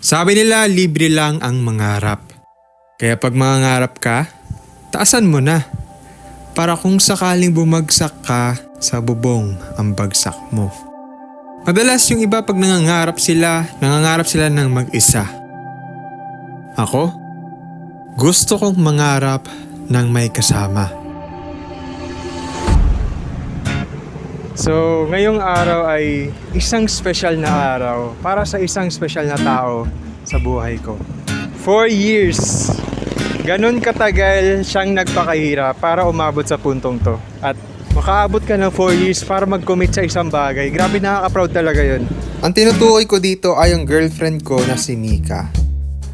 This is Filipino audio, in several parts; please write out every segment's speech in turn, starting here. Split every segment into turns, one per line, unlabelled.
Sabi nila libre lang ang mangarap. Kaya pag mangangarap ka, taasan mo na. Para kung sakaling bumagsak ka, sa bubong ang bagsak mo. Madalas yung iba pag nangangarap sila ng mag-isa. Ako, gusto kong mangarap ng may kasama. So, ngayong araw ay isang special na araw para sa isang special na tao sa buhay ko. 4 years! Ganon katagal siyang nagpakahirap para umabot sa puntong to. At makaabot ka ng 4 years para mag-commit sa isang bagay. Grabe, nakaka-proud talaga yun. Ang tinutukoy ko dito ay yung girlfriend ko na si Mika.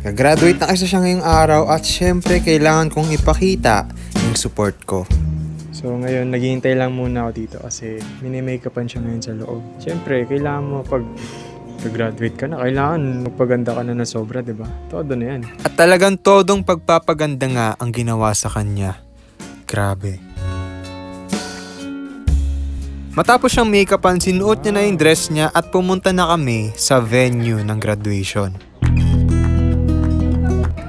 Gagraduate na kasi siya ngayong araw at syempre kailangan kong ipakita yung support ko. So ngayon, naghihintay lang muna ako dito kasi mini-makeupan siya ngayon sa loob. Siyempre, kailangan mo pag graduate ka na, kailangan magpaganda ka na na sobra, diba? Todo na yan. At talagang todong pagpapaganda nga ang ginawa sa kanya. Grabe. Matapos siyang makeupan, sinuot niya na yung dress niya at pumunta na kami sa venue ng graduation.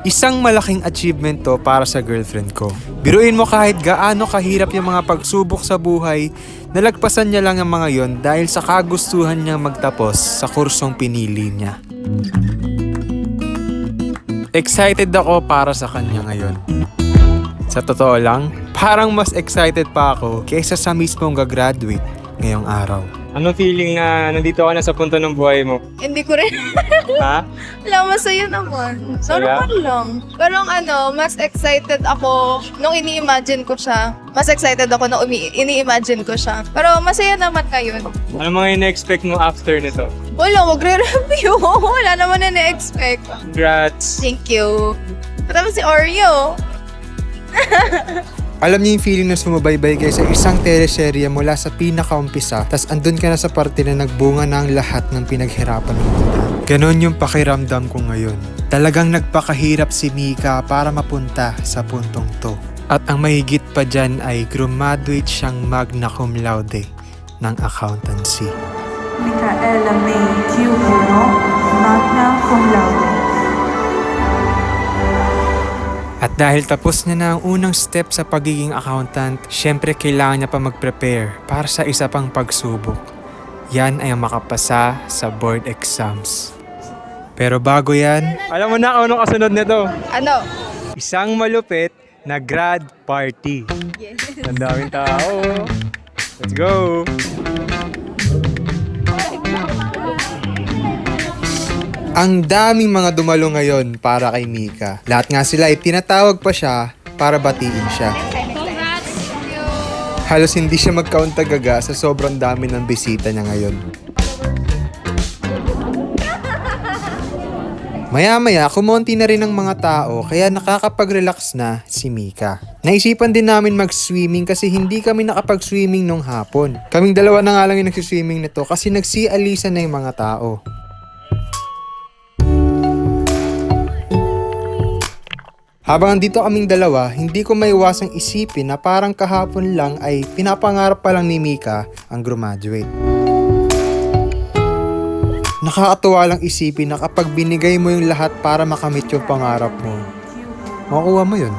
Isang malaking achievement to para sa girlfriend ko. Biruin mo kahit gaano kahirap yung mga pagsubok sa buhay, nalagpasan niya lang ang mga yon dahil sa kagustuhan niya magtapos sa kursong pinili niya. Excited ako para sa kanya ngayon. Sa totoo lang, parang mas excited pa ako kaysa sa mismong gagraduate ngayong araw. Anong feeling na nandito ka na sa punto ng buhay mo?
Hindi ko rin.
Ha?
Wala, masaya naman.
Saya?
Normal lang. Pero mas excited ako nung ini-imagine ko siya. Mas excited ako nung ini-imagine ko siya. Pero masaya naman ngayon.
Ano mga ina-expect mo after nito?
Wala, magre-review. Wala naman na na-expect.
Congrats!
Thank you. Tapos si Oreo.
Alam niyo yung feeling na sumubaybay kayo sa isang teleserye mula sa pinakaumpisa, tas andun ka na sa parte na nagbunga na ang lahat ng pinaghirapan mo. Ganon yung pakiramdam ko ngayon. Talagang nagpakahirap si Mika para mapunta sa puntong to. At ang mahigit pa dyan ay graduate siyang magna cum laude ng accountancy.
Micaela May Q. Bruno, magna cum laude.
At dahil tapos niya na ang unang step sa pagiging accountant, syempre kailangan niya pa mag-prepare para sa isa pang pagsubok. Yan ay ang makapasa sa board exams. Pero bago yan, alam mo na anong kasunod nito?
Ano?
Isang malupit na grad party.
Yes.
Ang daming tao. Let's go! Ang daming mga dumalo ngayon para kay Mika. Lahat nga sila ay tinatawag pa siya para batiin siya. Halos hindi siya mag-count tagaga sa sobrang dami ng bisita niya ngayon. Maya-maya, kumonti na rin ang mga tao kaya nakakapag-relax na si Mika. Naisipan din namin mag-swimming kasi hindi kami nakapag-swimming nung hapon. Kaming dalawa na nga lang yung nagsiswimming nito kasi nagsialisan na yung mga tao. Habang andito kaming dalawa, hindi ko maiwasang isipin na parang kahapon lang ay pinapangarap pa lang ni Mika ang graduate. Nakakatuwa lang isipin na kapag binigay mo yung lahat para makamit yung pangarap mo, makukuha mo yun.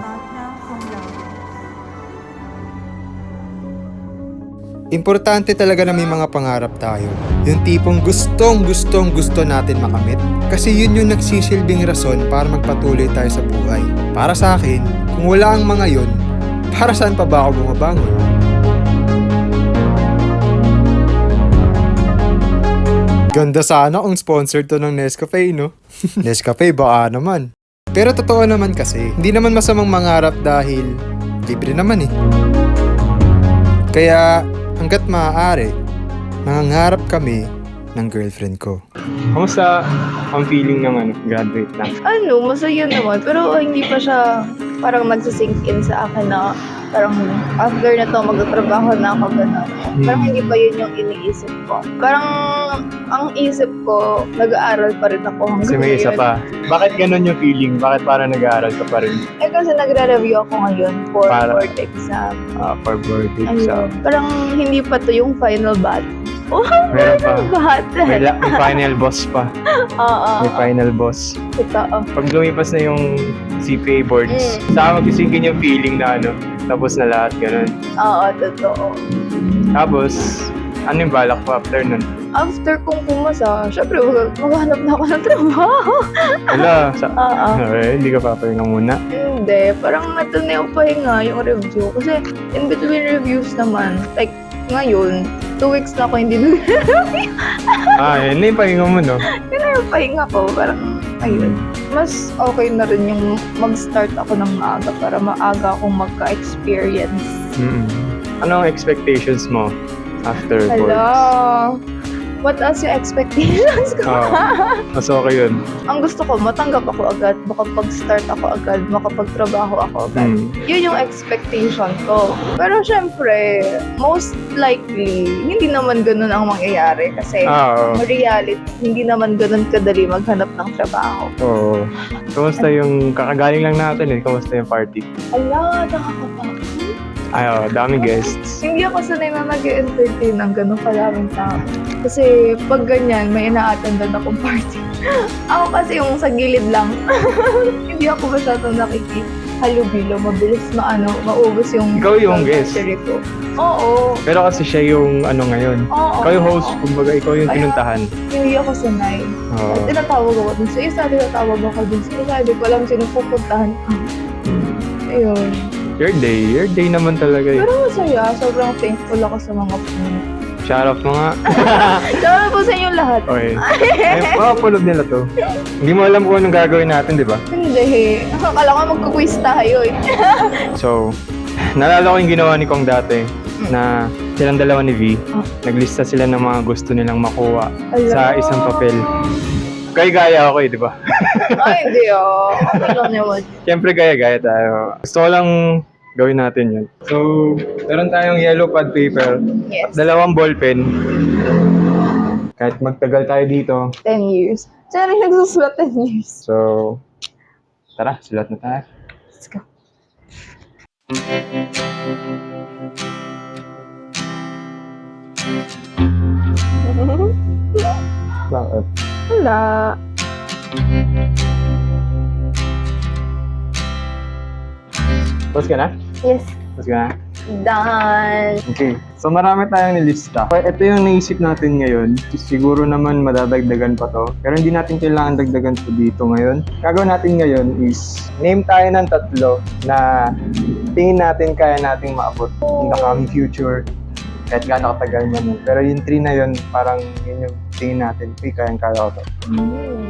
Importante talaga na may mga pangarap tayo. Yung tipong gusto natin makamit. Kasi yun yung nagsisilbing rason para magpatuloy tayo sa buhay. Para sa akin, kung wala ang mga yun, para saan pa ba ako bumabangon? Ganda sana kung sponsored to ng Nescafe, no? Nescafe, baka naman. Pero totoo naman kasi, hindi naman masamang mangarap dahil libre naman eh. Kaya, hanggat maaari, nangangarap kami ng girlfriend ko. Kamusta ang feeling ng graduate na?
Masaya naman. Pero hindi pa siya parang nagsisink in sa akin na parang after na to magtatrabaho na ako gano'n. Parang hindi pa yun yung iniisip ko. Parang ang isip ko, nag-aaral pa rin ako hanggang
Kasi may isa
ngayon.
pa. Bakit ganun yung feeling? Bakit parang nag-aaral ka pa rin?
Kasi nagre-review ako ngayon for
Para-
board exam.
For board exam.
Parang hindi pa to yung final batch.
Meron pa. May,
Bahat.
may final boss pa.
Oo.
May final boss.
Totoo.
Pag lumipas na yung CPA boards, saka magisingin yung feeling na ano, tapos na lahat, ganun.
Oo, totoo.
Tapos, ano yung balak ko after nun?
After kong pumasa, syempre maghanap na ako ng trabaho.
Wala, sa...
Oo.
Hindi ka papahinga muna.
Hindi, parang ito na yung pahinga, yung review. Kasi in between reviews naman, like ngayon, 2 weeks na ako hindi nag-review.
Yun na yung pahinga mo, no?
Yun na yung pahinga ko, parang ayun. Mas okay na rin yung mag-start ako ng maaga para maaga akong magka-experience.
Anong expectations mo after boards?
Hello! What else yung expectations ko?
Mas okay yun.
Ang gusto ko, matanggap ako agad, makapag-start ako agad, makapagtrabaho ako agad. Yun yung expectation ko. Pero syempre, most likely, hindi naman ganun ang mangyayari kasi reality, hindi naman ganun kadali maghanap ng trabaho.
Oo. Kamusta yung kakagaling lang natin eh? Kamusta yung party?
Ala, nakakapagod.
Daming guests.
Hindi ako sanay na nag-entertain ng ganun karaming tao. Kasi pag ganyan, may ina-attendan akong party. Ako kasi yung sa gilid lang. Hindi ako masyadong nakikihalubilo. Mabilis maubos yung...
Ikaw yung guest.
Ko. Oo.
Pero kasi siya yung ano ngayon.
Oo.
Ikaw yung host, kumbaga ikaw yung pinuntahan.
Hindi ako sanay.
Oo.
Tinatawag ako dun sa isa, tinatawag ako dun sa isa. Hindi ko alam sino pupuntahan. Ayun.
Your day naman talaga eh.
Pero masaya. Sobrang thankful ako sa mga pumunta.
Shout out mo nga.
Shoutout po sa inyo lahat.
Okay. Mapapulog nila to. Hindi mo alam kung anong gagawin natin, di ba?
Hindi. Akala ko magkukwis tayo eh.
So, naalala ko yung ginawa ni Kong dati na silang dalawa ni V. Naglista sila ng mga gusto nilang makuha sa isang papel. Gaya ako eh, di ba?
Ay, hindi oh. Okay lang naman.
Siyempre gaya tayo. Gusto ko lang gawin natin yun. So, meron tayong yellow pad paper.
Yes.
2 ballpen. Kahit magtagal tayo dito.
10 years. Siya rin nagsusulat 10 years.
So, tara, sulat na tayo.
Let's go.
Bakit?
Wala.
Tapos ka na?
Yes.
Tapos ka na?
Done.
Okay. So marami tayong nilista. Ito yung naisip natin ngayon. Siguro naman madadagdagan pa to. Pero hindi natin kailangan dagdagan to dito ngayon. Gagawin natin ngayon is name tayo ng 3 na tingin natin kaya nating maabot in the coming future. Kahit gaano katagal man yun. Pero yung 3 na yun, parang yun yung tingin natin. Kayang-kaya ko to.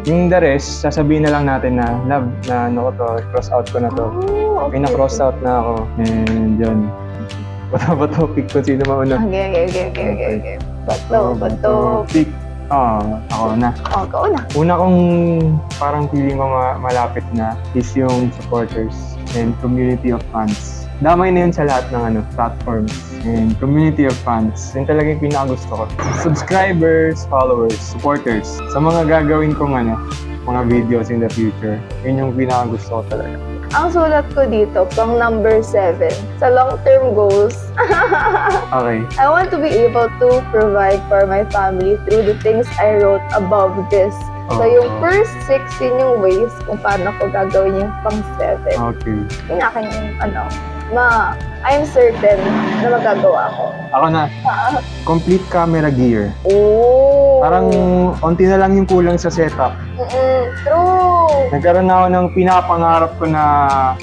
Yung the rest, sasabihin na lang natin na love, na ano ko to, cross out ko na to.
Oh,
May na-cross out na ako. And yun. Bato pick kung sino mauna.
Okay. Bato.
Pick. Ako na.
Ikaw na.
Una kong parang feeling ko malapit na is yung supporters and community of fans. Damay na yun sa lahat ng platforms and community of fans. Yun talaga yung pinakagusto ko. Subscribers, followers, supporters. Sa mga gagawin kong mga videos in the future, yun yung pinakagusto ko talaga.
Ang sulat ko dito, pang number 7, sa long-term goals,
Okay.
I want to be able to provide for my family through the things I wrote above this. So, yung first 6, yun yung ways kung paano ko gagawin yung pang 7.
Okay.
Yung aking, I'm certain na magagawa ko.
Ako na. Complete camera gear.
Oh!
Parang onti na lang yung kulang sa setup.
True!
Nagkaroon ako ng pinapangarap ko na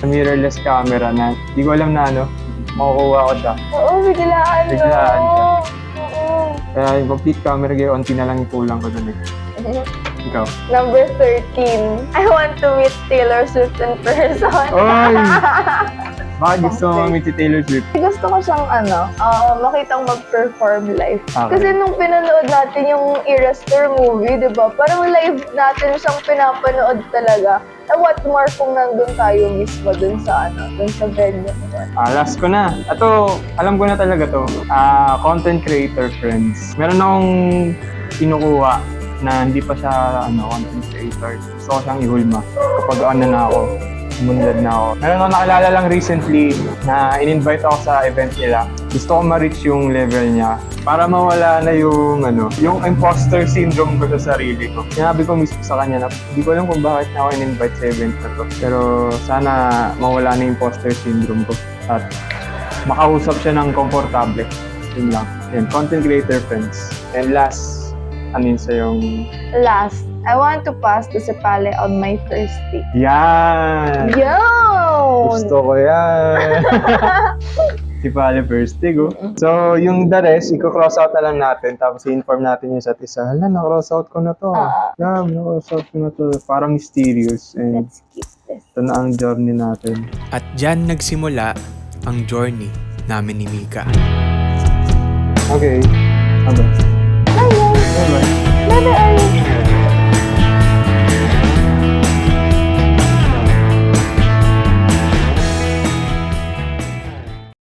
mirrorless camera na di ko alam na makukuha ko siya.
Oo, biglaan
Biglaan siya.
Oo.
Kaya yung complete camera gear, onti na lang yung kulang ko dun eh. Ikaw?
Number 13, I want to meet Taylor Swift in person.
Oy! Bakit gusto mo mamit si Taylor Swift?
Gusto ko siyang makitang mag-perform live.
Okay.
Kasi nung pinanood natin yung Eras Tour movie, di ba? Parang live natin siyang pinapanood talaga. What more kung nandun tayo mismo dun sa venue.
Last ko na. Ito, alam ko na talaga to. Content creator friends. Meron akong kinukuha na hindi pa siya content creator. Gusto ko siyang ihulma kapag na ako. umunlad na ako. Meron ako nakilala lang recently na in-invite ako sa event nila. Gusto ko ma-reach yung level niya para mawala na yung yung imposter syndrome ko sa sarili ko. Sinabi ko mismo sa kanya na hindi ko alam kung bakit na ako in-invite sa event na to. Pero sana mawala na yung imposter syndrome ko at makausap siya ng komportable. Yun lang. Yan, content creator friends. And last, yun sa yung...
Last, I want to pass the Sepale on my first date.
Yan!
Yo!
Gusto ko yan! Si Pale first day, go. So, yung the rest, i-cross out na lang natin. Tapos i-inform natin yung isa't isa. Hala, na-cross out ko na to. Yeah, na-cross out ko na to. Parang mysterious. And
Let's keep this.
ito na ang journey natin.
At dyan nagsimula ang journey namin ni Mika.
Okay. Bye-bye.
Bye, guys.
Bye-bye.
Bye-bye.